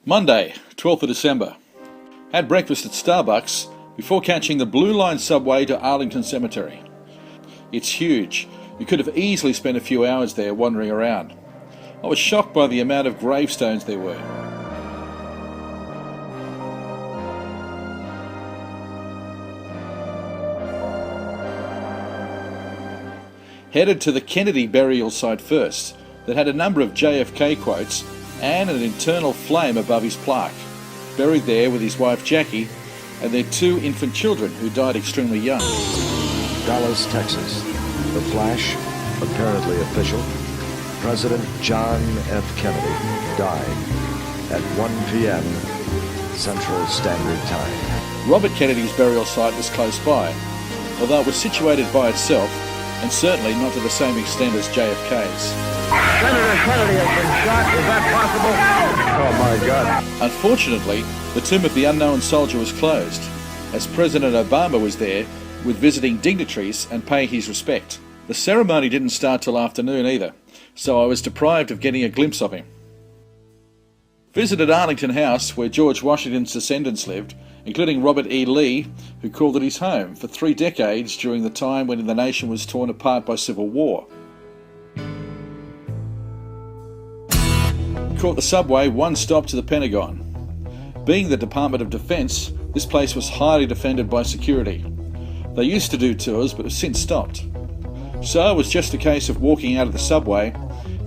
Monday, 12th of December. Had breakfast at Starbucks before catching the Blue Line subway to Arlington Cemetery. It's huge. You could have easily spent a few hours there wandering around. I was shocked by the amount of gravestones there were. Headed to the Kennedy burial site first, that had a number of JFK quotes and an internal flame above his plaque. Buried there with his wife Jackie and their two infant children who died extremely young. Dallas, Texas. The flash, apparently official. President John F. Kennedy died at 1 p.m. Central Standard Time. Robert Kennedy's burial site was close by, although it was situated by itself and certainly not to the same extent as JFK's. Senator Kennedy has been shot. Is that possible? Oh my God. Unfortunately, the tomb of the unknown soldier was closed, as President Obama was there with visiting dignitaries and paying his respect. The ceremony didn't start till afternoon either, so I was deprived of getting a glimpse of him. Visited Arlington House, where George Washington's descendants lived, including Robert E. Lee, who called it his home for 3 decades during the time when the nation was torn apart by civil war. Caught the subway one stop to the Pentagon. Being the Department of Defense, this place was highly defended by security. They used to do tours but have since stopped. So it was just a case of walking out of the subway,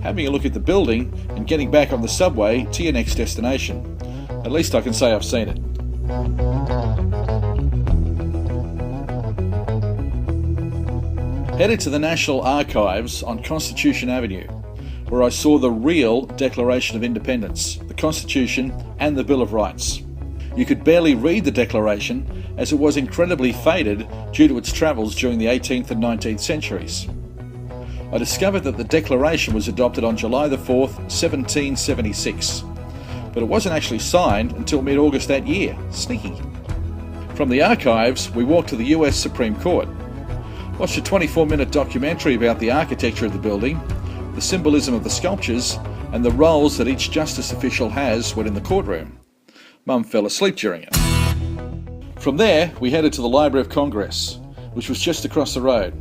having a look at the building and getting back on the subway to your next destination. At least I can say I've seen it. Headed to the National Archives on Constitution Avenue, where I saw the real Declaration of Independence, the Constitution and the Bill of Rights. You could barely read the Declaration as it was incredibly faded due to its travels during the 18th and 19th centuries. I discovered that the Declaration was adopted on July the 4th, 1776, but it wasn't actually signed until mid-August that year. Sneaky. From the archives, we walked to the US Supreme Court, watched a 24-minute documentary about the architecture of the building, the symbolism of the sculptures, and the roles that each justice official has when in the courtroom. Mum fell asleep during it. From there, we headed to the Library of Congress, which was just across the road.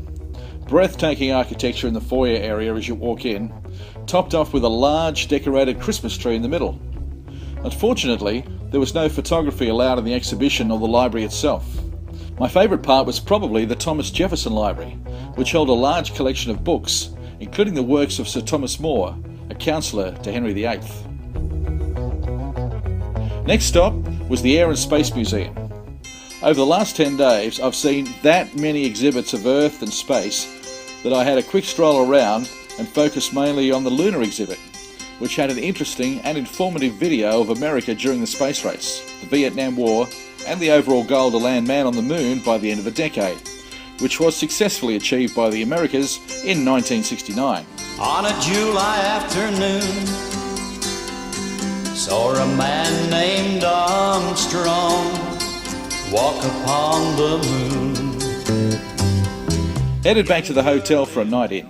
Breathtaking architecture in the foyer area as you walk in, topped off with a large decorated Christmas tree in the middle. Unfortunately, there was no photography allowed in the exhibition or the library itself. My favourite part was probably the Thomas Jefferson Library, which held a large collection of books, including the works of Sir Thomas More, a counsellor to Henry VIII. Next stop was the Air and Space Museum. Over the last 10 days, I've seen that many exhibits of Earth and space that I had a quick stroll around and focused mainly on the lunar exhibit, which had an interesting and informative video of America during the space race, the Vietnam War, and the overall goal to land man on the moon by the end of the decade, which was successfully achieved by the Americas in 1969. On a July afternoon, saw a man named Armstrong walk upon the moon. Headed back to the hotel for a night in.